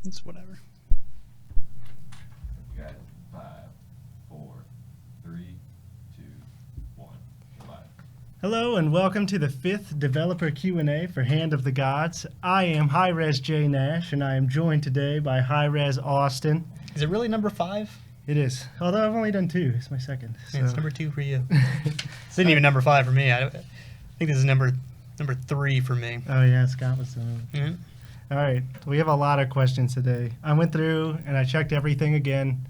It's whatever. You got it. 5, 4, 3, 2, 1. Goodbye. Hello and welcome to the 5th Developer Q&A for Hand of the Gods. I am Hi-Res J Nash and I am joined today by Hi-Res Austin. Is it really number 5? It is, although I've only done 2. It's my second. So. It's number 2 for you. It's not even number 5 for me. I think this is number 3 for me. Oh yeah, Scott was doing it. Mm-hmm. All right, we have a lot of questions today. I went through and I checked everything again,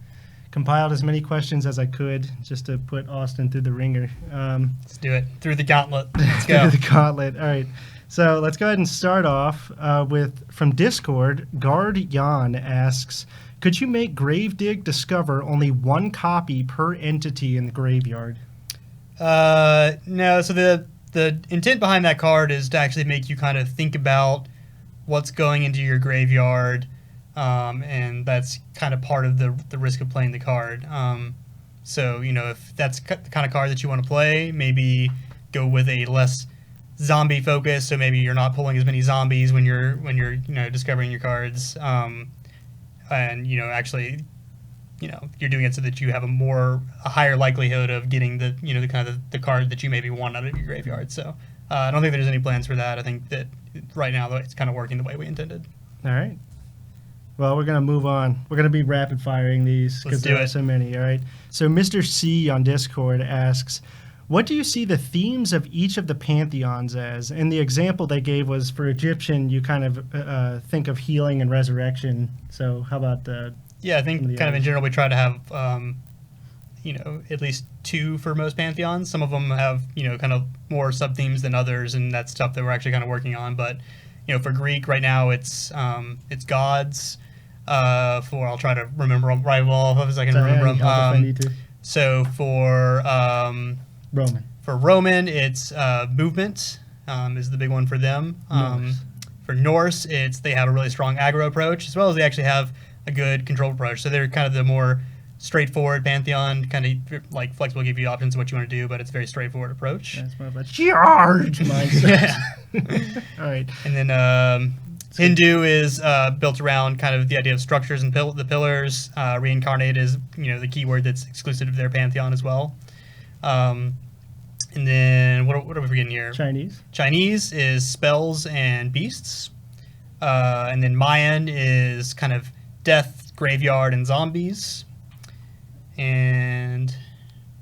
compiled as many questions as I could just to put Austin through the ringer. Let's do it. Through the gauntlet. Let's go. Through the gauntlet. All right. So let's go ahead and start off with, from Discord, Guard Jan asks, could you make Gravedigg discover only one copy per entity in the graveyard? No, so the intent behind that card is to actually make you kind of think about what's going into your graveyard, and that's kind of part of the risk of playing the card. So, you know, if that's the kind of card that you want to play, maybe go with a less zombie focus, so maybe you're not pulling as many zombies when you're discovering your cards, and actually you're doing it so that you have a higher likelihood of getting the card that you maybe want out of your graveyard. So I don't think there's any plans for that. I think that right now it's kind of working the way we intended. All right. Well, we're going to move on. We're going to be rapid firing these because there are so many. All right. So Mr. C on Discord asks, what do you see the themes of each of the pantheons as? And the example they gave was for Egyptian, you kind of think of healing and resurrection. So how about I think kind of in general we try to have at least 2 for most pantheons. Some of them have kind of more sub themes than others, and that's stuff that we're actually kind of working on. But for Greek right now it's gods. I'll try to remember them right well as I can remember them. So for Roman, it's movement is the big one for them. For Norse, they have a really strong aggro approach, as well as they actually have a good control approach. So they're kind of the more straightforward pantheon, kind of like flexible, give you options of what you want to do, but it's a very straightforward approach. That's more of a charge mindset. All right. And then Hindu is built around kind of the idea of structures and the pillars. Reincarnate is the keyword that's exclusive to their pantheon as well. And then what are we forgetting here? Chinese is spells and beasts. And then Mayan is kind of death, graveyard, and zombies. And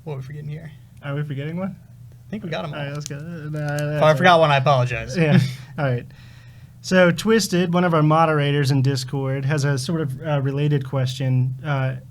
what are we forgetting here? Are we forgetting one? I think we got them all. All right, let's go. If I forgot one, I apologize. Yeah. All right. So Twisted, one of our moderators in Discord, has a sort of related question.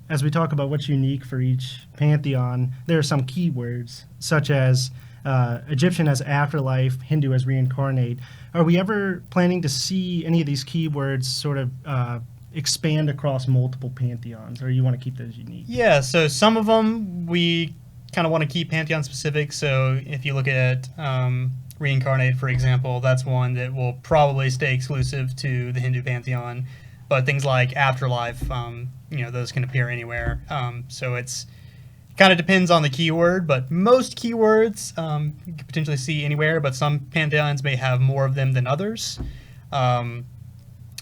As we talk about what's unique for each pantheon, there are some keywords, such as Egyptian as afterlife, Hindu as reincarnate. Are we ever planning to see any of these keywords sort of expand across multiple pantheons, or you want to keep those unique? Yeah, so some of them we kind of want to keep pantheon specific. So if you look at Reincarnate, for example, that's one that will probably stay exclusive to the Hindu pantheon. But things like afterlife, those can appear anywhere. So it's kind of depends on the keyword, but most keywords you could potentially see anywhere, but some pantheons may have more of them than others.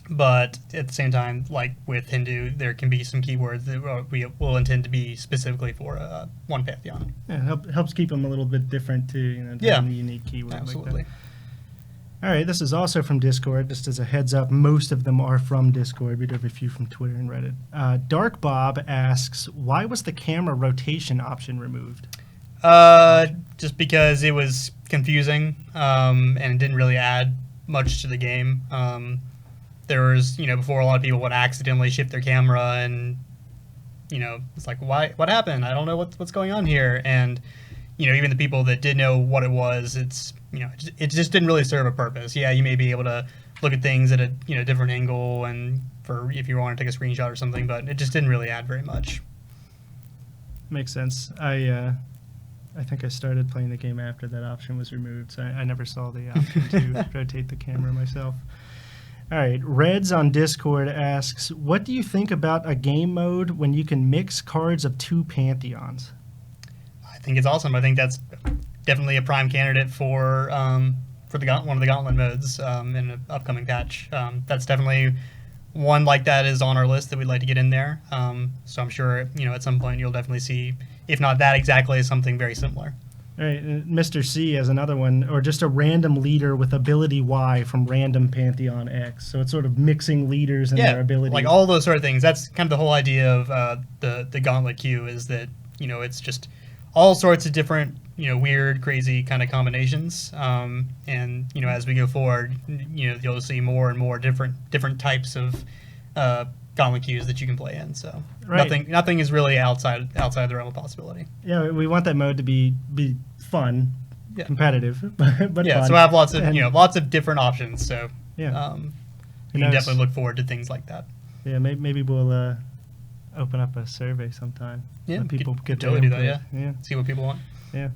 But at the same time, like with Hindu, there can be some keywords that we will intend to be specifically for one pantheon. Yeah, helps keep them a little bit different too. The unique keyword. Absolutely. Like that. All right, this is also from Discord. Just as a heads up, most of them are from Discord. We do have a few from Twitter and Reddit. Dark Bob asks, why was the camera rotation option removed? Just because it was confusing and it didn't really add much to the game. There was, before a lot of people would accidentally shift their camera and, it's like, why? What happened? I don't know what's going on here. And, even the people that did know what it was, it just didn't really serve a purpose. Yeah, you may be able to look at things at a, different angle and for if you want to take a screenshot or something, but it just didn't really add very much. Makes sense. I think I started playing the game after that option was removed, so I never saw the option to rotate the camera myself. All right, Reds on Discord asks, what do you think about a game mode when you can mix cards of 2 pantheons? I think it's awesome. I think that's definitely a prime candidate for one of the Gauntlet modes in an upcoming patch. That's definitely one like that is on our list that we'd like to get in there. So I'm sure, at some point you'll definitely see, if not that exactly, something very similar. All right, Mr. C has another one, or just a random leader with ability Y from random Pantheon X. So it's sort of mixing leaders and their abilities. Like all those sort of things. That's kind of the whole idea of the Gauntlet queue, is that, it's just all sorts of different, weird, crazy kind of combinations. And, as we go forward, you'll see more and more different types of Gauntlet queues that you can play in. So nothing is really outside the realm of possibility. Yeah, we want that mode to be fun, competitive, but yeah. fun. So I have lots of different options. So yeah, you can definitely look forward to things like that. Yeah, maybe we'll open up a survey sometime. Yeah, when people get totally do that. Yeah, see what people want. Yeah.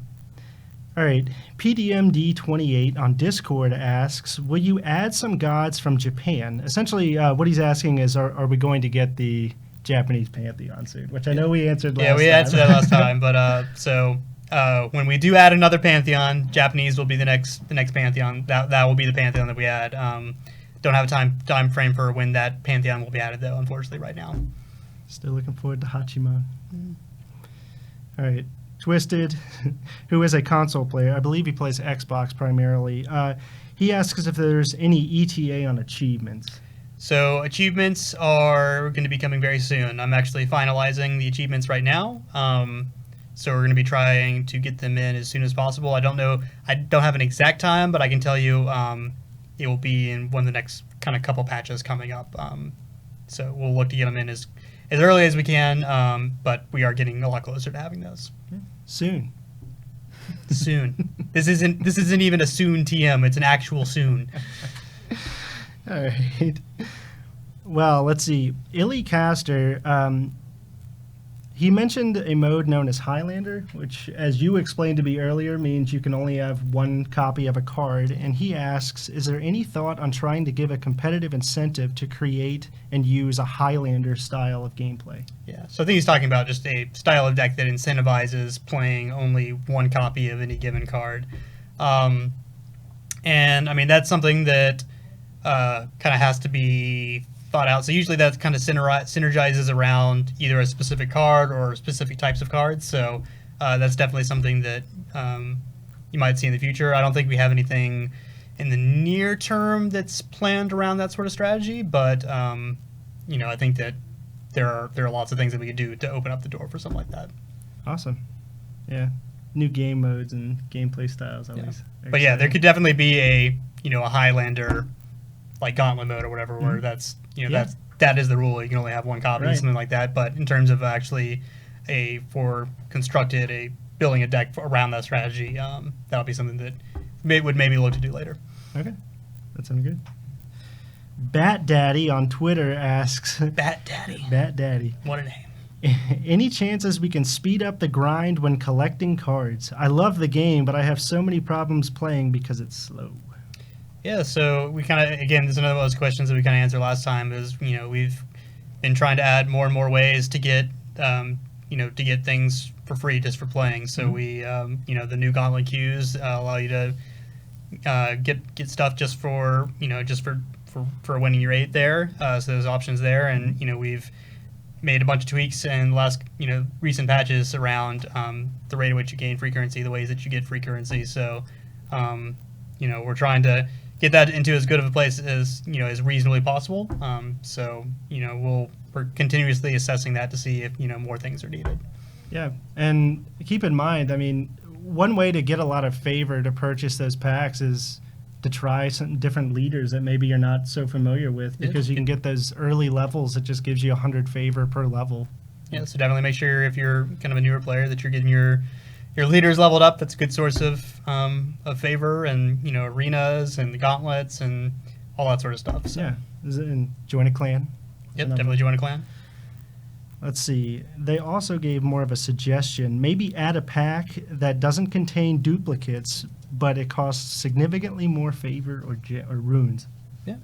All right, PDMD28 on Discord asks, will you add some gods from Japan? Essentially, what he's asking is, are we going to get the Japanese Pantheon soon? Which I know we answered last time. Yeah, we answered that last time. But when we do add another Pantheon, Japanese will be the next Pantheon. That will be the Pantheon that we add. Don't have a time frame for when that Pantheon will be added, though, unfortunately, right now. Still looking forward to Hachimon. All right. Twisted, who is a console player, I believe he plays Xbox primarily. He asks if there's any ETA on achievements. So achievements are going to be coming very soon. I'm actually finalizing the achievements right now. So we're going to be trying to get them in as soon as possible. I don't have an exact time, but I can tell you it will be in one of the next kind of couple patches coming up. So we'll look to get them in as early as we can, but we are getting a lot closer to having those. Soon. Soon. This isn't even a soon TM. It's an actual soon. All right. Well, let's see. Illy Caster, he mentioned a mode known as Highlander, which, as you explained to me earlier, means you can only have one copy of a card. And he asks, is there any thought on trying to give a competitive incentive to create and use a Highlander style of gameplay? Yeah, so I think he's talking about just a style of deck that incentivizes playing only one copy of any given card. And, I mean, that's something that kind of has to be thought out. So usually that kind of synergizes around either a specific card or specific types of cards. So that's definitely something that you might see in the future. I don't think we have anything in the near term that's planned around that sort of strategy, but I think that there are lots of things that we could do to open up the door for something like that. Awesome. Yeah. New game modes and gameplay styles always. Yeah. But yeah, there could definitely be a Highlander like Gauntlet mode or whatever, where that's that is the rule. You can only have one copy, or something like that. But in terms of actually building a deck around that strategy, that'll be something that would maybe look to do later. Okay, that sounds good. Bat Daddy on Twitter asks, Bat Daddy. Bat Daddy. What a name. Any chances we can speed up the grind when collecting cards? I love the game, but I have so many problems playing because it's slow. Yeah, so we kind of, again, this is another one of those questions that we kind of answered last time, is, we've been trying to add more and more ways to get, to get things for free just for playing. So we, the new Gauntlet queues allow you to get stuff just for winning your 8 there. So there's options there, and, we've made a bunch of tweaks in the last, recent patches around the rate at which you gain free currency, the ways that you get free currency. So, we're trying to get that into as good of a place as as reasonably possible. We're continuously assessing that to see if more things are needed. Yeah, and keep in mind, I mean, one way to get a lot of favor to purchase those packs is to try some different leaders that maybe you're not so familiar with, because you can get those early levels that just gives you 100 favor per level. Yeah, so definitely make sure if you're kind of a newer player that you're getting your leaders leveled up. That's a good source of favor, and arenas and the gauntlets and all that sort of stuff. So. Yeah, and join a clan. Yep, definitely join a clan. Let's see. They also gave more of a suggestion. Maybe add a pack that doesn't contain duplicates, but it costs significantly more favor or runes. Yeah,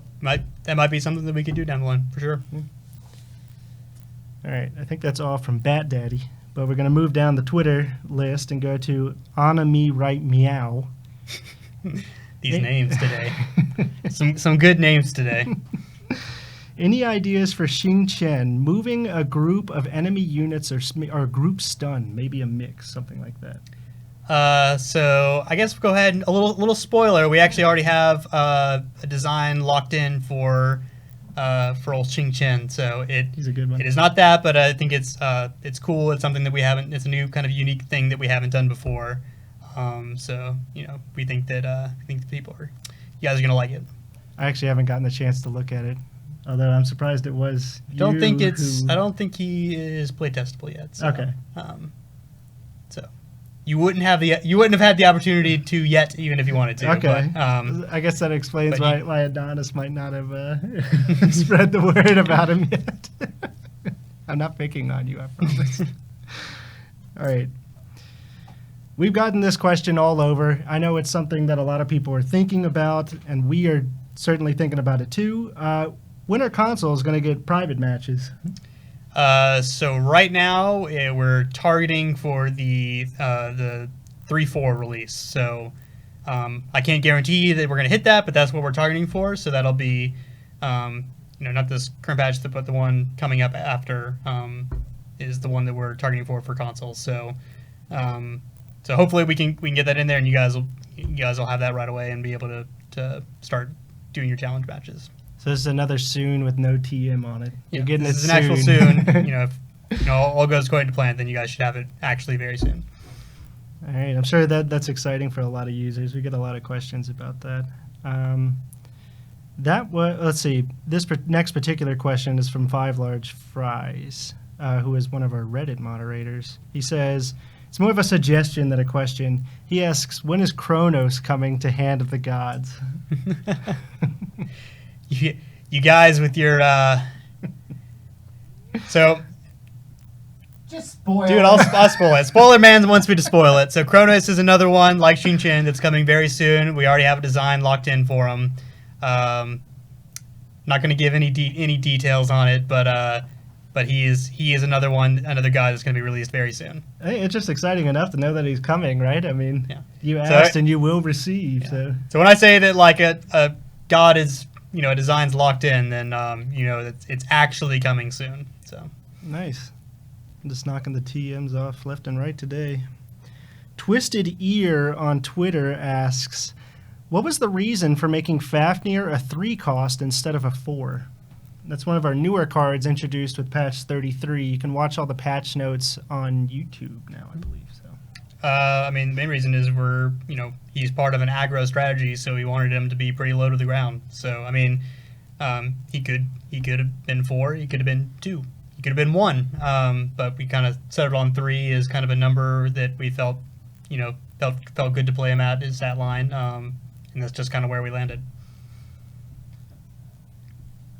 that might be something that we could do down the line for sure. Yeah. All right, I think that's all from Bat Daddy. But we're going to move down the Twitter list and go to Anami Right Meow. These names today. Some good names today. Any ideas for Xing Chen moving a group of enemy units or group stun? Maybe a mix, something like that. So I guess we'll go ahead and a little spoiler. We actually already have a design locked in for old Xing Chen. So He's a good one. It is not that, but I think it's cool. It's something that we haven't. It's a new kind of unique thing that we haven't done before. So we think that you guys are gonna like it. I actually haven't gotten the chance to look at it, although I'm surprised it was. I don't think he is playtestable yet. So, Okay. So you wouldn't have had the opportunity to yet, even if you wanted to. Okay. But, I guess that explains why Adonis might not have spread the word about him yet. I'm not picking on you, I promise. All right. We've gotten this question all over. I know it's something that a lot of people are thinking about, and we are certainly thinking about it too. When are consoles going to get private matches? So right now we're targeting for the 3.4 release. So I can't guarantee that we're going to hit that, but that's what we're targeting for. So that'll be not this current patch, but the one coming up after is the one that we're targeting for consoles. So hopefully we can get that in there, and you guys will have that right away and be able to start doing your challenge matches. So this is another soon with no TM on it. Yeah, You're getting this it is an soon. actual soon. If all goes according to plan, then you guys should have it actually very soon. All right, I'm sure that's exciting for a lot of users. We get a lot of questions about that. Let's see. This next particular question is from Five Large Fries, who is one of our Reddit moderators. He says, it's more of a suggestion than a question. He asks, when is Kronos coming to Hand of the Gods? You guys with your so just spoil. Dude, I'll spoil it. Spoiler man wants me to spoil it. So Kronos is another one like Xing Chen that's coming very soon. We already have a design locked in for him. Not going to give any details on it, but he is another guy that's going to be released very soon. Hey, it's just exciting enough to know that he's coming, right? I mean, yeah. You asked and you will receive. Yeah. So when I say that like a god is a design's locked in, then it's actually coming soon. So nice. I'm just knocking the TMs off left and right today. Twisted Ear on Twitter asks, what was the reason for making Fafnir a 3 cost instead of a 4? That's one of our newer cards introduced with patch 33. You can watch all the patch notes on YouTube now, I believe. So. The main reason is he's part of an aggro strategy, so we wanted him to be pretty low to the ground. So he could have been 4, he could have been 2, he could have been 1. But we kind of settled on 3 as kind of a number that we felt good to play him at his stat line, and that's just kind of where we landed.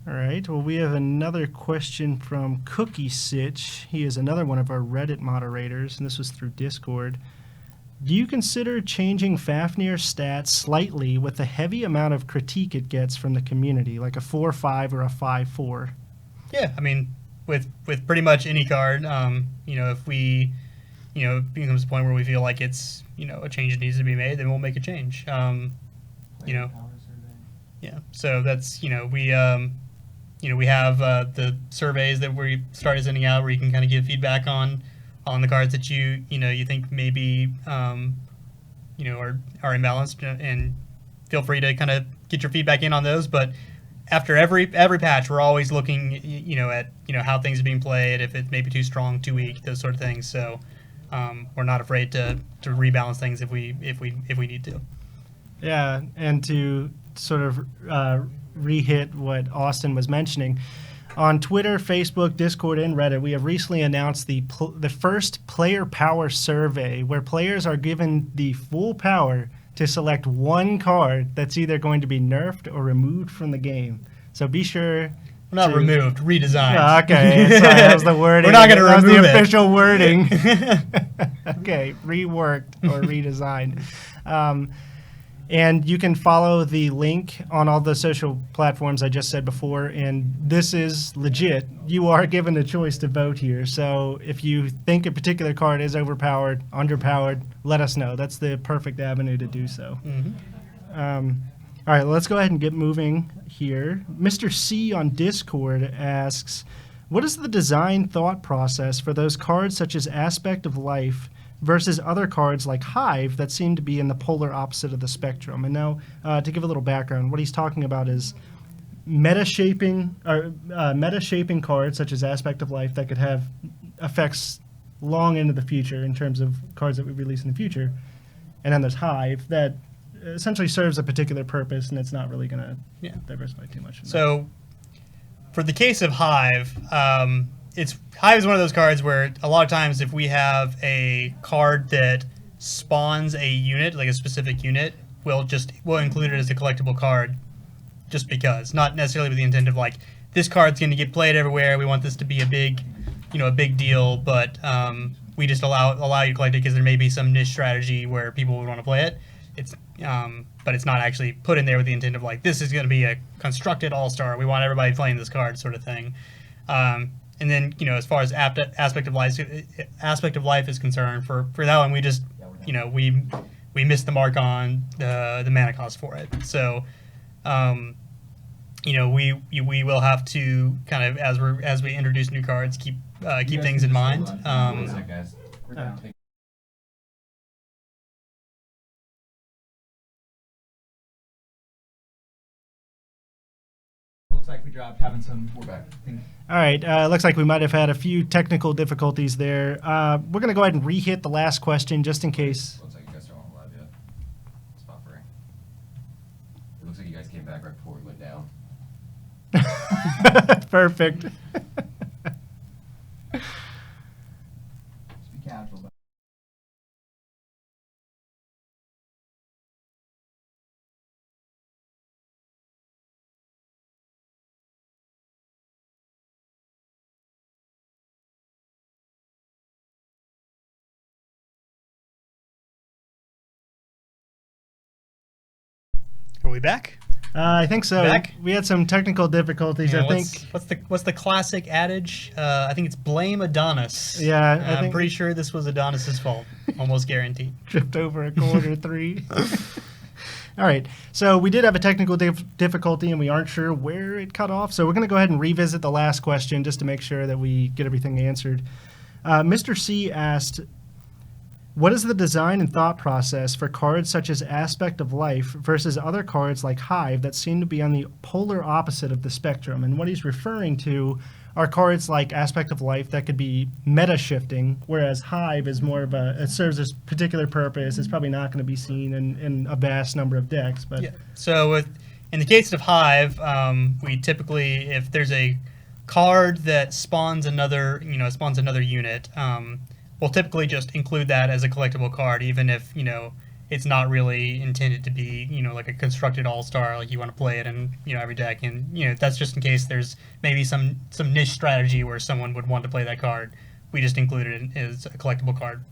All right. Well, we have another question from Cookie Sitch. He is another one of our Reddit moderators, and this was through Discord. Do you consider changing Fafnir's stats slightly with the heavy amount of critique it gets from the community, like a 4-5 or a 5-4? Yeah, with pretty much any card, if we, it becomes a point where we feel like it's, a change that needs to be made, then we'll make a change. Yeah. So that's, we have the surveys that we started sending out where you can kind of give feedback on the cards that you think maybe are imbalanced, and feel free to kind of get your feedback in on those. But after every patch, we're always looking at how things are being played, if it may be too strong, too weak, those sort of things. So we're not afraid to rebalance things if we need to. Yeah, and to sort of re-hit what Austin was mentioning, on Twitter, Facebook, Discord, and Reddit, we have recently announced the first player power survey, where players are given the full power to select one card that's either going to be nerfed or removed from the game. So be sure. Not removed, redesigned. Oh, okay, sorry, that was the wording. We're not going to remove the it. official wording. Okay, reworked or redesigned. And you can follow the link on all the social platforms I just said before, and this is legit. You are given a choice to vote here. So if you think a particular card is overpowered, underpowered, let us know. That's the perfect avenue to do so. Mm-hmm. All right, let's go ahead and get moving here. Mr. C on Discord asks, what is the design thought process for those cards such as Aspect of Life versus other cards like Hive that seem to be in the polar opposite of the spectrum? And now, to give a little background, what he's talking about is meta-shaping cards such as Aspect of Life that could have effects long into the future in terms of cards that we release in the future. And then there's Hive that essentially serves a particular purpose, and it's not really going to diversify too much. So, for the case of Hive, Hive is one of those cards where a lot of times if we have a card that spawns a unit, like a specific unit, we'll include it as a collectible card, just because, not necessarily with the intent of like this card's going to get played everywhere. We want this to be a big deal, but we just allow you to collect it because there may be some niche strategy where people would want to play it. But it's not actually put in there with the intent of like this is going to be a constructed all-star. We want everybody playing this card, sort of thing. And then as far as aspect of life is concerned, for that one we just we missed the mark on the mana cost for it. So we will have to kind of as we introduce new cards keep things in mind. Looks like we dropped having some. We're back. All right, looks like we might have had a few technical difficulties there. We're going to go ahead and re-hit the last question just in case. Looks like you guys don't want to live yet. It's buffering. It looks like you guys came back right before we went down. Perfect. Just be casual. Are we back? I think so. Back? We had some technical difficulties. Yeah, I think. What's the classic adage? I think it's blame Adonis. Yeah, I I'm think pretty sure this was Adonis's fault, almost guaranteed. tripped over a quarter three. All right, so we did have a technical difficulty, and we aren't sure where it cut off. So we're going to go ahead and revisit the last question just to make sure that we get everything answered. Mr. C asked, what is the design and thought process for cards such as Aspect of Life versus other cards like Hive that seem to be on the polar opposite of the spectrum? And what he's referring to are cards like Aspect of Life that could be meta-shifting, whereas Hive is more of it serves a particular purpose. It's probably not going to be seen in a vast number of decks. But Yeah. So in the case of Hive, we typically, if there's a card that spawns another unit, we'll typically just include that as a collectible card, even if it's not really intended to be like a constructed all-star, like you want to play it in every deck, and that's just in case there's maybe some niche strategy where someone would want to play that card. We just include it as a collectible card,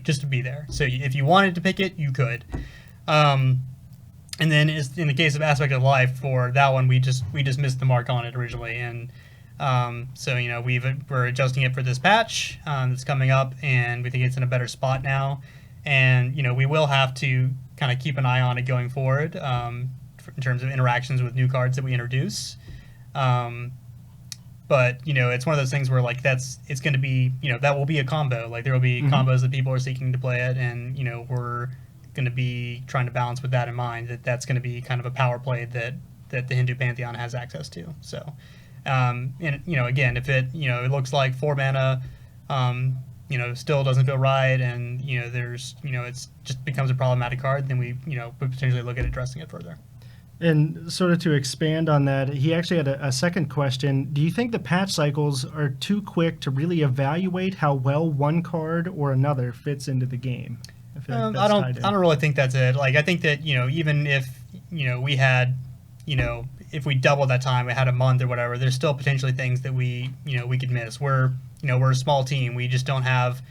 just to be there. So if you wanted to pick it, you could. And then in the case of Aspect of Life, for that one we just missed the mark on it originally, and so we're adjusting it for this patch that's coming up, and we think it's in a better spot now. And we will have to kind of keep an eye on it going forward in terms of interactions with new cards that we introduce. But it's one of those things where like it's going to be that will be a combo. Like there will be combos that people are seeking to play it, and we're going to be trying to balance with that in mind. That's going to be kind of a power play that the Hindu Pantheon has access to. So. And again, if it it looks like 4 mana, still doesn't feel right, and there's it's just becomes a problematic card, then we would potentially look at addressing it further. And sort of to expand on that, he actually had a second question. Do you think the patch cycles are too quick to really evaluate how well one card or another fits into the game? I feel like that's tied in. I don't really think that's it. Like I think that even if we had if we double that time, we had a month or whatever, there's still potentially things that we could miss. We're a small team. We just don't have,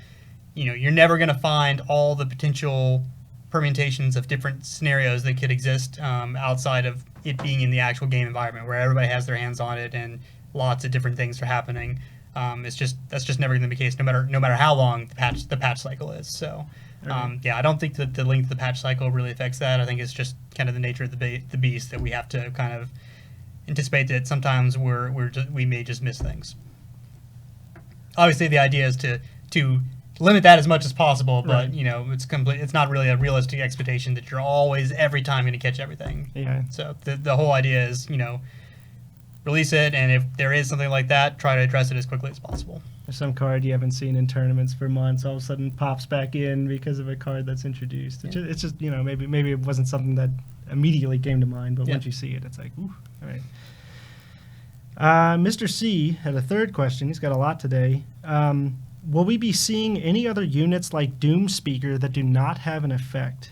you're never going to find all the potential permutations of different scenarios that could exist outside of it being in the actual game environment where everybody has their hands on it and lots of different things are happening. That's just never going to be the case, no matter how long the patch cycle is. So, I don't think that the length of the patch cycle really affects that. I think it's just kind of the nature of the beast that we have to kind of anticipate that sometimes we may just miss things. Obviously, the idea is to limit that as much as possible, but it's not really a realistic expectation that you're always every time going to catch everything. Yeah. So the whole idea is release it, and if there is something like that, try to address it as quickly as possible. There's some card you haven't seen in tournaments for months all of a sudden pops back in because of a card that's introduced. It's just maybe it wasn't something that immediately came to mind, but once you see it, it's like, ooh, all right. Mr. C had a third question. He's got a lot today. Will we be seeing any other units like Doom Speaker that do not have an effect?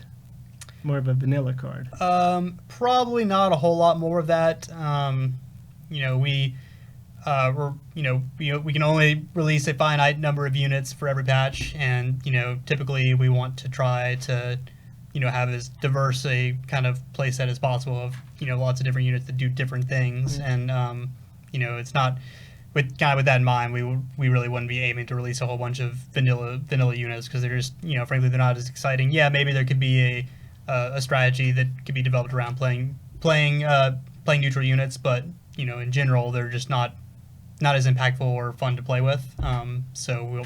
More of a vanilla card. Probably not a whole lot more of that. We can only release a finite number of units for every patch, and typically we want to try to have as diverse a kind of play set as possible of lots of different units that do different things, and it's not with that in mind, we really wouldn't be aiming to release a whole bunch of vanilla units, because they're just frankly they're not as exciting. Yeah, maybe there could be a strategy that could be developed around playing neutral units, but in general they're just not as impactful or fun to play with. So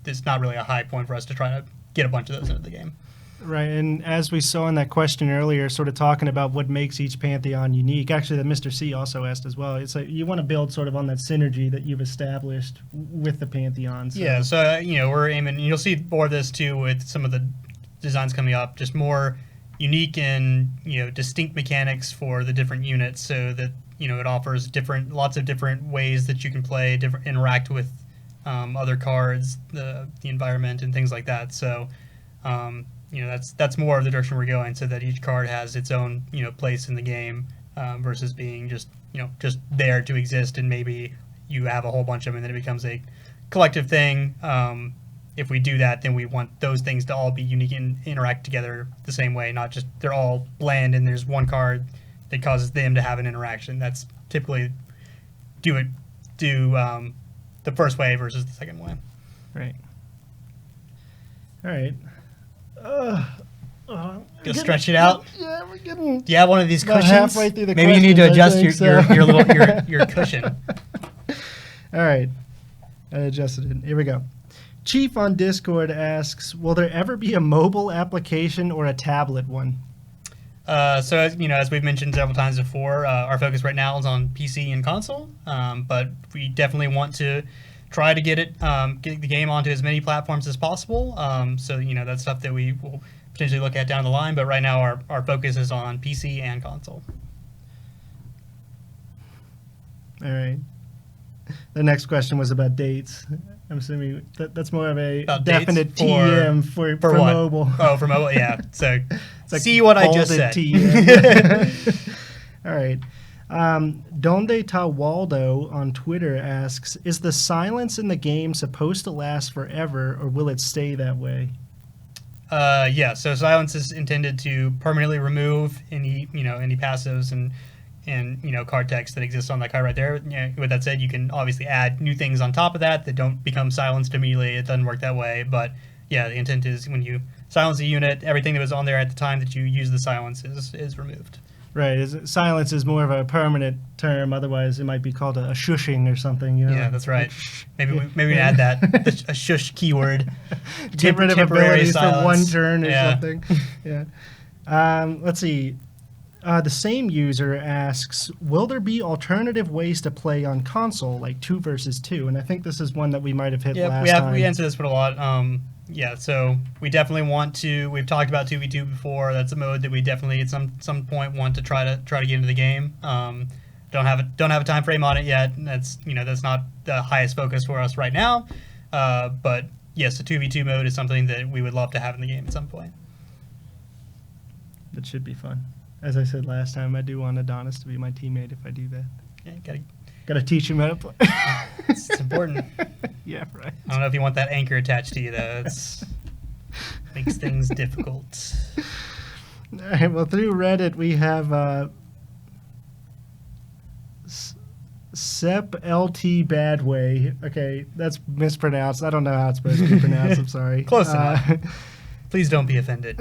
it's not really a high point for us to try to get a bunch of those into the game. Right, and as we saw in that question earlier, sort of talking about what makes each Pantheon unique, actually that Mr. C also asked as well, it's like you want to build sort of on that synergy that you've established with the Pantheon. So. Yeah, so we're aiming, you'll see more of this too with some of the designs coming up, just more unique and distinct mechanics for the different units, so that it offers lots of different ways that you can play, interact with other cards, the environment, and things like that. So that's more of the direction we're going, so that each card has its own place in the game, versus being just there to exist, and maybe you have a whole bunch of them and then it becomes a collective thing. If we do that, then we want those things to all be unique and interact together the same way, not just they're all bland and there's one card that causes them to have an interaction. That's typically do the first way versus the second way. Right. All right. Go stretch it out. Yeah, we're getting. Do you have one of these cushions? Halfway through the Maybe you need to adjust questions, your little your cushion. All right, I adjusted it. Here we go. Chief on Discord asks, "Will there ever be a mobile application or a tablet one?" So as we've mentioned several times before, our focus right now is on PC and console, but we definitely want to try to get the game onto as many platforms as possible. So that's stuff that we will potentially look at down the line. But right now, our focus is on PC and console. All right. The next question was about dates. I'm assuming that's more of a About definite dates TM for what? mobile. Oh, for mobile, yeah. So It's like see what I just bolded said. TM. All right. Donde Tawaldo on Twitter asks, "Is the silence in the game supposed to last forever, or will it stay that way?" Yeah. So silence is intended to permanently remove any passives and card text that exists on that card right there. With that said, you can obviously add new things on top of that don't become silenced immediately. It doesn't work that way, but yeah, the intent is when you silence a unit, everything that was on there at the time that you use the silence is removed. Right. Silence is more of a permanent term. Otherwise, it might be called a shushing or something. Yeah, that's right. Maybe we add that a shush keyword. Get rid of temporary abilities silence. for one turn or Yeah. something. Yeah. Let's see. The same user asks, "Will there be alternative ways to play on console, like 2 versus 2?" And I think this is one that we might have hit last time. We answered this one a lot. Yeah, so we definitely want to. We've talked about 2v2 before. That's a mode that we definitely at some point want to try to get into the game. Don't have a time frame on it yet. That's not the highest focus for us right now. But yes, the 2v2 mode is something that we would love to have in the game at some point. That should be fun. As I said last time, I do want Adonis to be my teammate if I do that. Yeah, Gotta teach him how to play. it's important. Yeah, right. I don't know if you want that anchor attached to you though. It's makes things difficult. All right, well, through Reddit, we have Sep LT Badway. Okay, that's mispronounced. I don't know how it's supposed to be pronounced. I'm sorry. Close enough. Please don't be offended.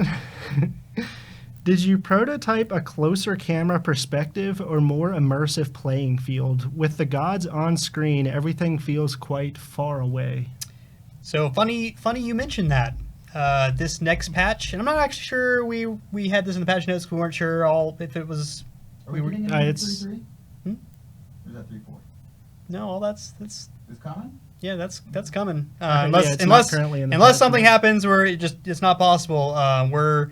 Did you prototype a closer camera perspective or more immersive playing field? With the gods on screen, everything feels quite far away. So funny you mentioned that. This next patch, and I'm not actually sure we had this in the patch notes. We weren't sure if it was. Are we getting it's- 3-3? Hmm? Or is that 3-4? No, all that's It's coming? yeah, that's coming. Yeah, Unless it's not currently in the unless patch something notes. happens where it's not possible. We're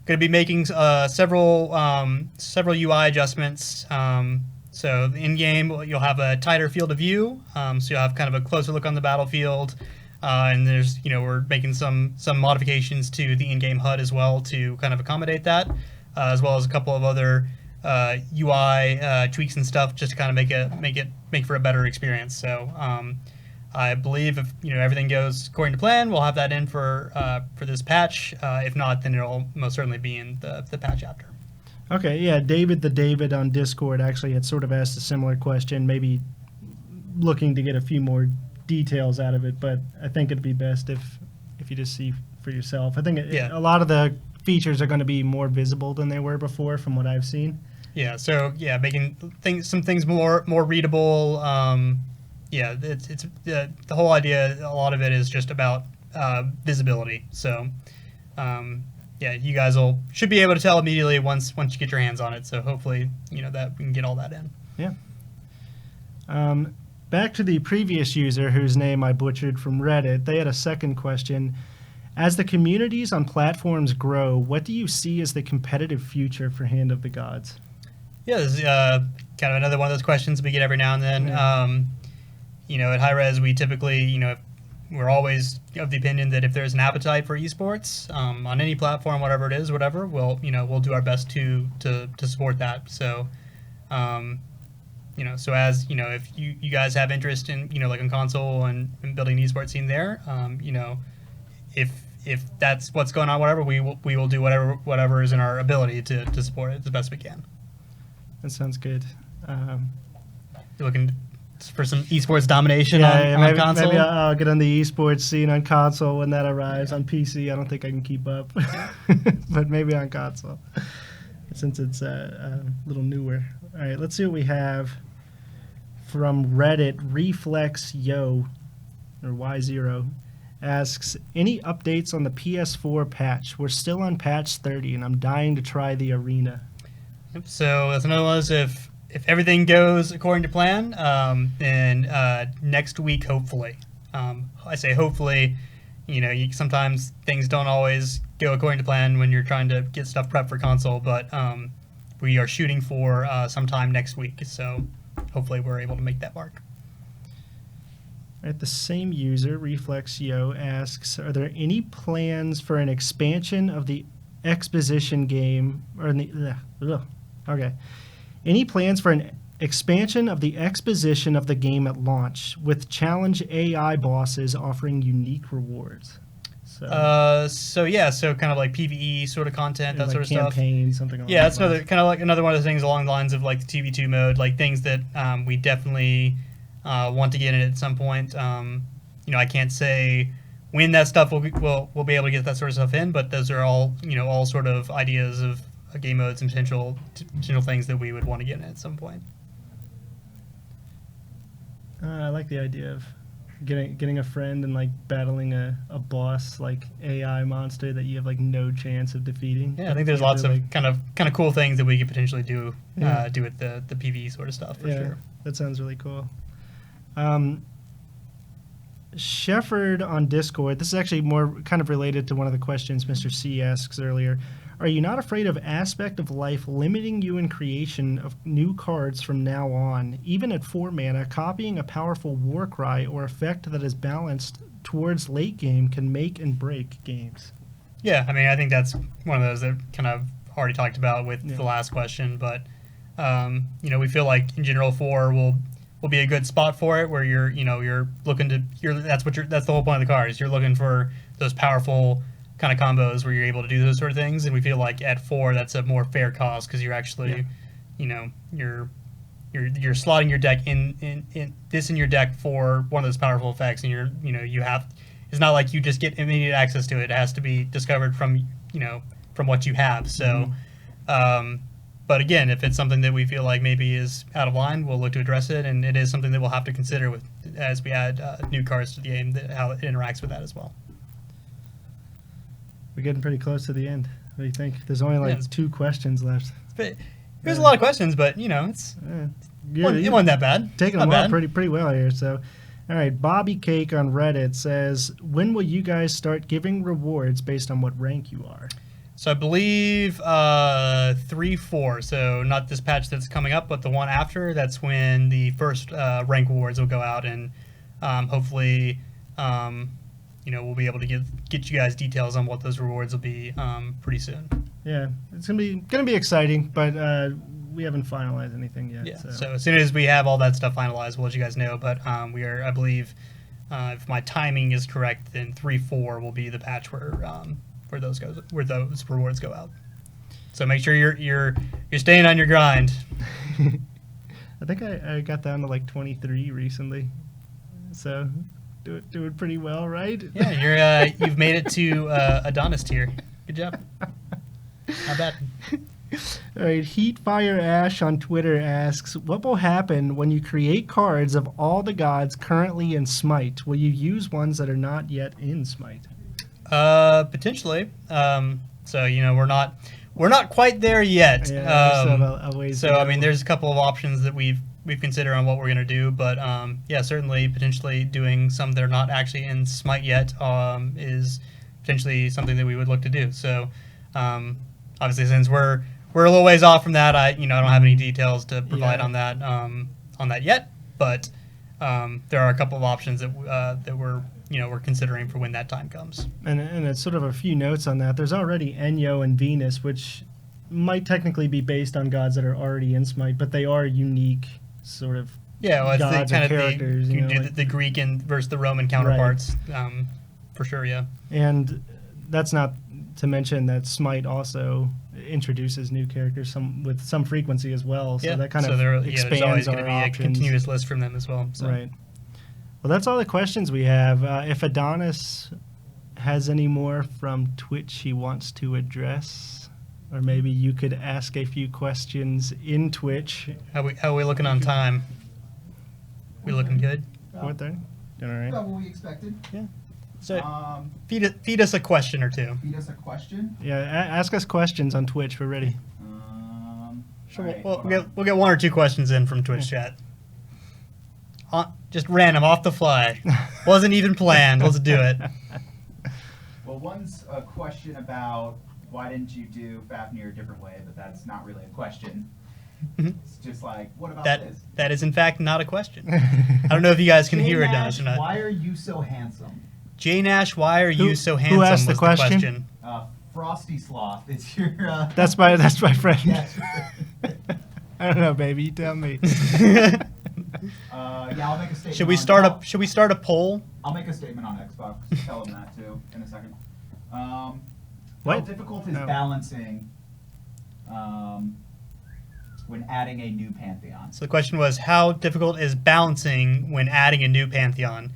going to be making several UI adjustments. So in game you'll have a tighter field of view. So you'll have kind of a closer look on the battlefield. And there's we're making some modifications to the in-game HUD as well to kind of accommodate that, as well as a couple of other UI tweaks and stuff just to kind of make for a better experience. So I believe if everything goes according to plan, we'll have that in for this patch. If not, then it'll most certainly be in the patch after. Okay, yeah, David on Discord actually had sort of asked a similar question, maybe looking to get a few more details out of it, but I think it'd be best if you just see for yourself. I think a lot of the features are going to be more visible than they were before from what I've seen. Yeah, so making some things more readable. It's the whole idea. A lot of it is just about visibility. So, you guys should be able to tell immediately once you get your hands on it. So hopefully, that we can get all that in. Yeah. Back to the previous user whose name I butchered from Reddit. They had a second question. As the communities on platforms grow, what do you see as the competitive future for Hand of the Gods? Yeah, this is kind of another one of those questions we get every now and then. Yeah. At High Res, we typically, we're always of the opinion that if there's an appetite for esports on any platform, whatever it is, we'll do our best to support that. So, so as if you guys have interest in like on console and building an esports scene there, if that's what's going on, whatever, we will do whatever is in our ability to support it the best we can. That sounds good. You're looking for some esports domination on maybe, console? Maybe I'll get on the esports scene on console when that arrives. On PC, I don't think I can keep up, but maybe on console, since it's a little newer. All right, let's see what we have from Reddit. Reflex Yo, or Y0, asks, any updates on the PS4 patch? We're still on patch 30, and I'm dying to try the arena. Yep, so that's another one is if everything goes according to plan, then next week, hopefully. I say hopefully, sometimes things don't always go according to plan when you're trying to get stuff prepped for console, but we are shooting for sometime next week, so hopefully we're able to make that mark. All right, the same user, Reflex Yo, asks, are there any plans for an expansion of the exposition game, or okay. Any plans for an expansion of the exposition of the game at launch with challenge AI bosses offering unique rewards? So kind of like PvE sort of content, that like sort of stuff. Campaign, something like that. Yeah, that's another one of the things along the lines of like the TV2 mode, like things that we definitely want to get in at some point. I can't say when that stuff we'll be able to get that sort of stuff in, but those are all all sort of ideas of game modes and potential things that we would want to get in at some point. I like the idea of getting a friend and like battling a boss like AI monster that you have like no chance of defeating. Yeah, I think there's lots of kind of cool things that we could potentially do with the PvE sort of stuff for sure. That sounds really cool. Shefford on Discord, this is actually more kind of related to one of the questions Mr. C asks earlier. Are you not afraid of aspect of life limiting you in creation of new cards from now on? Even at 4 mana, copying a powerful war cry or effect that is balanced towards late game can make and break games. Yeah, I mean, I think that's one of those that kind of already talked about with the last question, but we feel like in general 4 will be a good spot for it, where you're looking to that's the whole point of the card, is you're looking for those powerful kind of combos where you're able to do those sort of things, and we feel like at 4 that's a more fair cost because you're actually you're you're slotting your deck in your deck for one of those powerful effects, and you have. It's not like you just get immediate access to it. It has to be discovered from what you have. So, but again, if it's something that we feel like maybe is out of line, we'll look to address it, and it is something that we'll have to consider as we add new cards to the game, how it interacts with that as well. We're getting pretty close to the end. What do you think? There's only like 2 questions left. There's a lot of questions, but it's it wasn't that bad. Taking Not them all bad. pretty well here. So, all right, Bobby Cake on Reddit says, when will you guys start giving rewards based on what rank you are? So I believe 3-4. So not this patch that's coming up, but the one after. That's when the first rank rewards will go out, and hopefully, we'll be able to get you guys details on what those rewards will be pretty soon. Yeah, it's gonna be exciting, but we haven't finalized anything yet. Yeah. So as soon as we have all that stuff finalized, we'll let you guys know. But we are, I believe, if my timing is correct, then 3-4 will be the patch where those rewards go out. So make sure you're staying on your grind. I think I got down to like 23 recently, so doing pretty well, right? Yeah, you've made it to Adonis tier. Good job. Not bad. All right, Heat Fire Ash on Twitter asks, what will happen when you create cards of all the gods currently in Smite? Will you use ones that are not yet in Smite? Potentially. So we're not quite there yet. Yeah, we still have a ways to so I go. mean, there's a couple of options that we've considered on what we're gonna do, but certainly potentially doing some that are not actually in Smite yet is potentially something that we would look to do. So obviously, since we're a little ways off from that, I don't have any details to provide on that yet, but there are a couple of options that we're considering for when that time comes. And it's sort of a few notes on that. There's already Enyo and Venus, which might technically be based on gods that are already in Smite, but they are unique sort of It's gods kind and of characters. the Greek and versus the Roman counterparts, for sure. Yeah. And that's not to mention that Smite also introduces new characters with some frequency as well. So that kind of expands there's always our going to be options. a continuous list from them as well. So. Right. Well, that's all the questions we have. If Adonis has any more from Twitch he wants to address, or maybe you could ask a few questions in Twitch. How are we looking on time? We looking good? What there? All right. About what we expected. Yeah. So feed us a question or two. Feed us a question. Yeah, ask us questions on Twitch. We're ready. Sure, all right, we'll get one or two questions in from Twitch chat. Just random, off the fly. Wasn't even planned. Let's do it. Well, one's a question about why didn't you do Fafnir a different way, but that's not really a question. It's just like, what about this? That is in fact not a question. I don't know if you guys can hear it, Dennis, or not. Why are you so handsome? J Nash, why are you so handsome? Who asked the was question? Frosty Sloth. It's your. That's my friend. Yes. I don't know, baby. You tell me. Yeah, I'll make a statement. Should we start a poll? I'll make a statement on Xbox. Tell them that too in a second. How What? difficult is No. balancing when adding a new Pantheon? So the question was, how difficult is balancing when adding a new Pantheon?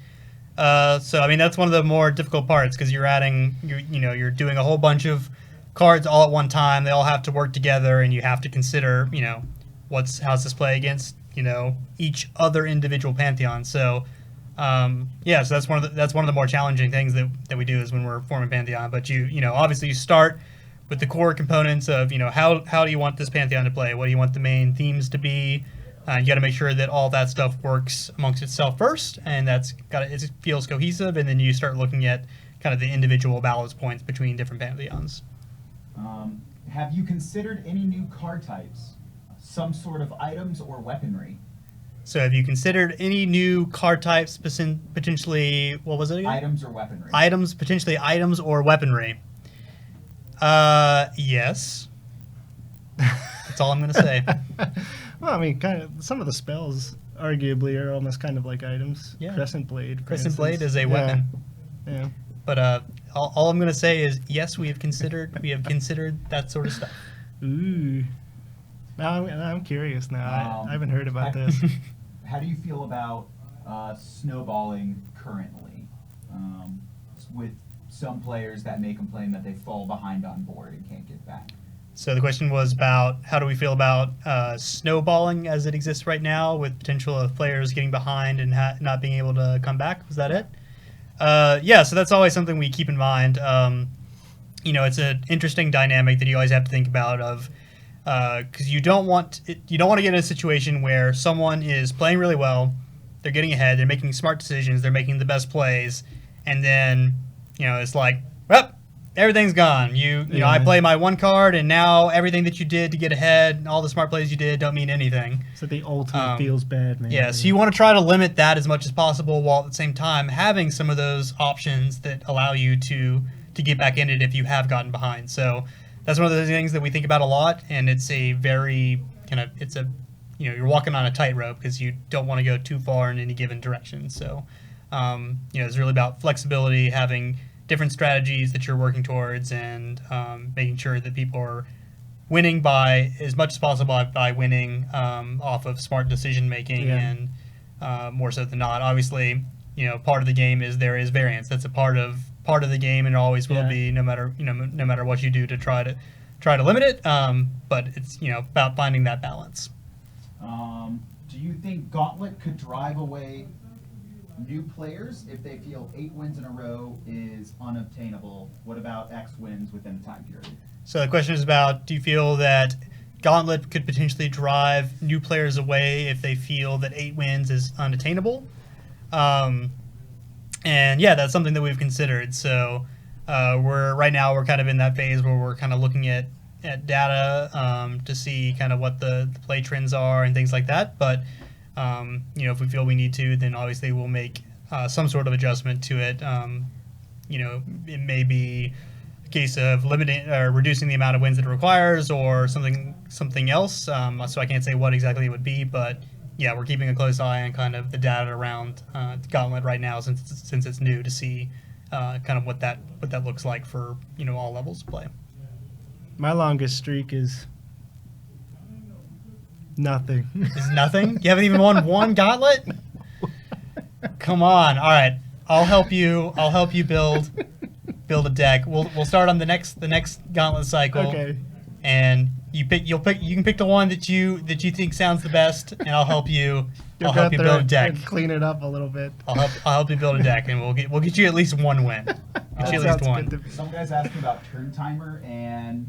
So I mean, that's one of the more difficult parts, because you're doing a whole bunch of cards all at one time. They all have to work together, and you have to consider, how's this play against, each other individual Pantheon. So, so that's one of the more challenging things that we do is when we're forming Pantheon. But obviously you start with the core components of, how do you want this Pantheon to play? What do you want the main themes to be? You got to make sure that all that stuff works amongst itself first, and it feels cohesive, and then you start looking at kind of the individual balance points between different Pantheons. Have you considered any new card types? Some sort of items or weaponry? So have you considered any new card types, potentially, what was it again? Items or weaponry? Potentially items or weaponry. Yes. That's all I'm going to say. Well, I mean, kind of some of the spells arguably are almost kind of like items. Yeah. Crescent Blade. for Crescent Blade instance. is a weapon. Yeah. But all I'm going to say is, yes, we have considered that sort of stuff. Ooh. I'm curious now. I haven't heard about I- this. How do you feel about snowballing currently? With some players that may complain that they fall behind on board and can't get back. So the question was about how do we feel about snowballing as it exists right now, with potential of players getting behind and not being able to come back. Was that it? Yeah. So that's always something we keep in mind. It's an interesting dynamic that you always have to think about of because you don't want to get in a situation where someone is playing really well, they're getting ahead, they're making smart decisions, they're making the best plays, and then it's like, well, everything's gone. I play my one card, and now everything that you did to get ahead, all the smart plays you did, don't mean anything. So the ultimate feels bad, man. Yeah, so you want to try to limit that as much as possible, while at the same time having some of those options that allow you to get back in it if you have gotten behind. So that's one of those things that we think about a lot, and it's a very you're walking on a tightrope because you don't want to go too far in any given direction. So it's really about flexibility, having different strategies that you're working towards, and making sure that people are winning by as much as possible by winning off of smart decision making, and more so than not. Obviously, part of the game is there is variance. That's a part of the game, and it always will be, no matter what you do to try to limit it. But it's about finding that balance. Do you think Gauntlet could drive away new players if they feel 8 wins in a row is unobtainable? What about X wins within the time period? So the question is about, do you feel that Gauntlet could potentially drive new players away if they feel that 8 wins is unattainable? And yeah, that's something that we've considered. So we're kind of in that phase where we're kind of looking at data to see kind of what the play trends are and things like that. But if we feel we need to, then obviously we'll make some sort of adjustment to it. It may be a case of limiting or reducing the amount of wins that it requires, or something else. So I can't say what exactly it would be, but yeah, we're keeping a close eye on kind of the data around Gauntlet right now, since it's new, to see kind of what that looks like for all levels of play. My longest streak is nothing. Is nothing? You haven't even won one Gauntlet? Come on. All right, I'll help you build a deck. We'll start on the next Gauntlet cycle. Okay. And you can pick the one that you think sounds the best, and I'll help you. I'll help you build a deck. And clean it up a little bit. I'll help you build a deck, and we'll get you at least one win. Get you at least one. Some guys asking about turn timer and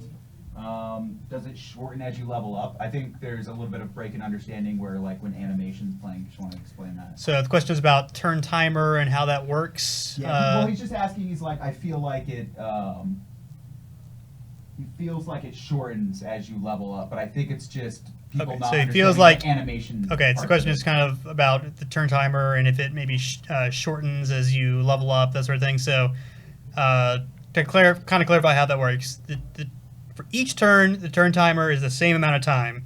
does it shorten as you level up? I think there's a little bit of break in understanding where, like, when animation's playing. Just want to explain that. So the question is about turn timer and how that works. Yeah. Well, he's just asking. He's like, I feel like it. He feels like it shortens as you level up, but I think it's just people not so he understanding feels like the animation. Okay, so the question is kind of about the turn timer and if it maybe shortens as you level up, that sort of thing. So to clarify how that works, for each turn, the turn timer is the same amount of time.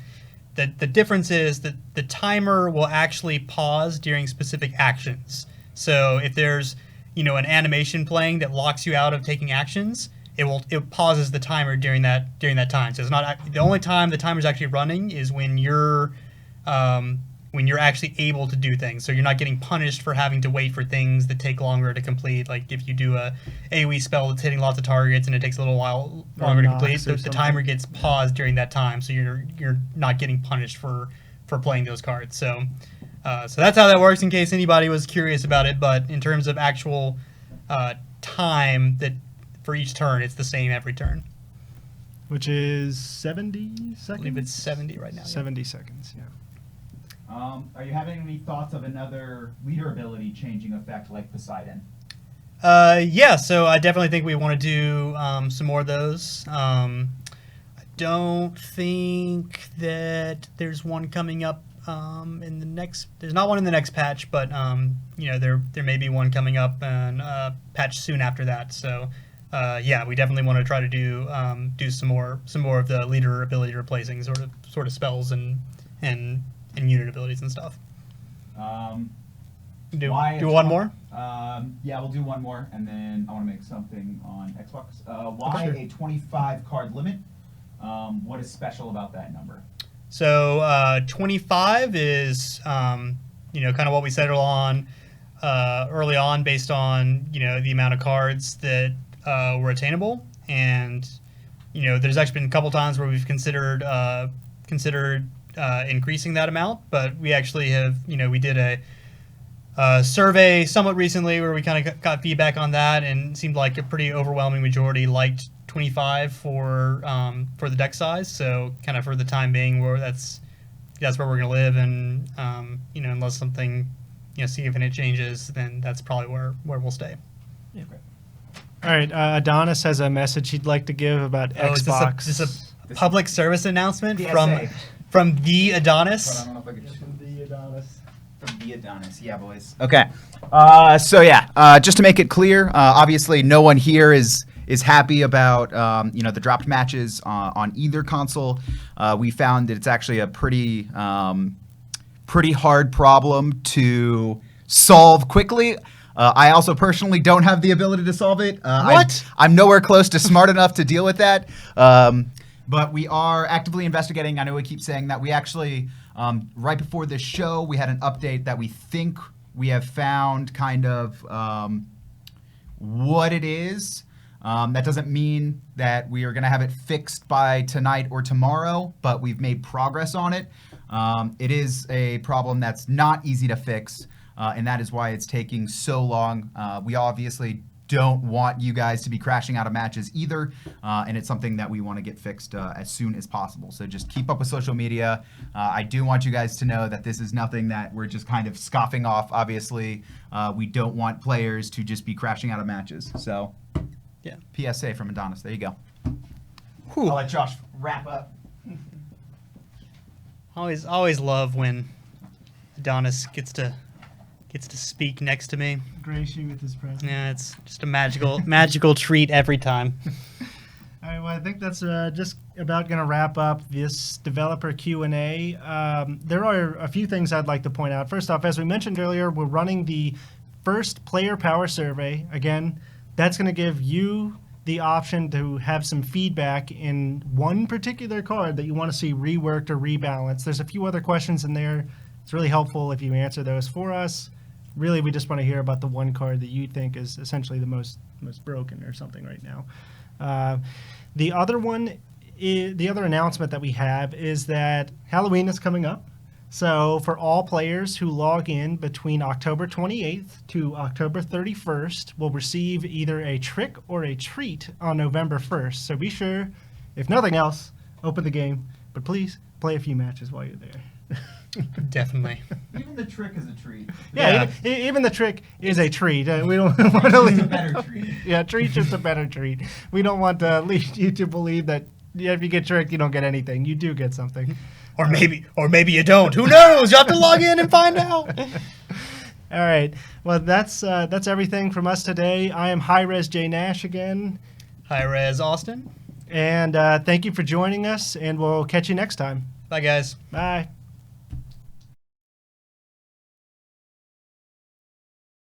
The difference is that the timer will actually pause during specific actions. So if there's an animation playing that locks you out of taking actions, it pauses the timer during that time. So it's not the only time the timer's actually running is when you're actually able to do things. So you're not getting punished for having to wait for things that take longer to complete. Like if you do a AoE spell that's hitting lots of targets and it takes a little while longer to complete, the timer gets paused during that time. So you're not getting punished for playing those cards. So that's how that works, in case anybody was curious about it. But in terms of actual time that for each turn, it's the same every turn. Which is 70 seconds? I believe it's 70 right now. 70 seconds, yeah. Are you having any thoughts of another leader ability changing effect like Poseidon? Yeah, so I definitely think we want to do some more of those. I don't think that there's one coming up in the next. There's not one in the next patch, but there may be one coming up and patch soon after that. So yeah, we definitely want to try to do some more of the leader ability replacing sort of spells and unit abilities and stuff. Do one more? Yeah, we'll do one more, and then I want to make something on Xbox. Why Sure. a 25 card limit? What is special about that number? So 25 is, kind of what we settled on early on based on, the amount of cards that were attainable. And, there's actually been a couple times where we've considered increasing that amount, but we actually have, we did a survey somewhat recently where we kind of got feedback on that, and it seemed like a pretty overwhelming majority liked 25 for the deck size. So kind of for the time being, that's where we're going to live, and unless something significant changes, then that's probably where we'll stay. Yeah. All right, Adonis has a message he'd like to give about Xbox. Is this a public service announcement PSA. from the Adonis? I don't know if I could From the Adonis. From the Adonis, yeah, boys. Okay. Just to make it clear, obviously no one here is happy about the dropped matches on either console. We found that it's actually a pretty hard problem to solve quickly. I also personally don't have the ability to solve it. What? I'm nowhere close to smart enough to deal with that. But we are actively investigating. I know we keep saying that. We actually, right before this show, we had an update that we think we have found kind of what it is. That doesn't mean that we are going to have it fixed by tonight or tomorrow, but we've made progress on it. It is a problem that's not easy to fix, and that is why it's taking so long. We obviously don't want you guys to be crashing out of matches either, and it's something that we want to get fixed as soon as possible. So just keep up with social media. I do want you guys to know that this is nothing that we're just kind of scoffing off. Obviously, we don't want players to just be crashing out of matches. So, Yeah. PSA from Adonis. There you go. Whew. I'll let Josh wrap up. Always love when Adonis gets to speak next to me. Grace you with his presence. Yeah, it's just a magical treat every time. All right, well, I think that's just about going to wrap up this developer Q&A. There are a few things I'd like to point out. First off, as we mentioned earlier, we're running the first player power survey. Again, that's going to give you the option to have some feedback in one particular card that you want to see reworked or rebalanced. There's a few other questions in there. It's really helpful if you answer those for us. Really, we just want to hear about the one card that you think is essentially the most broken or something right now. The other announcement that we have is that Halloween is coming up. So for all players who log in between October 28th to October 31st, will receive either a trick or a treat on November 1st. So be sure, if nothing else, open the game. But please play a few matches while you're there. Definitely. Even the trick is a treat. Yeah, even the trick is a treat. We don't want to It's a better treat. Yeah, treat's just a better treat. We don't want to lead you to believe that if you get tricked, you don't get anything. You do get something. Or maybe you don't. Who knows? You have to log in and find out. All right. Well, that's everything from us today. I am High Res J Nash again. Hi, Rez Austin. And thank you for joining us, and we'll catch you next time. Bye, guys. Bye.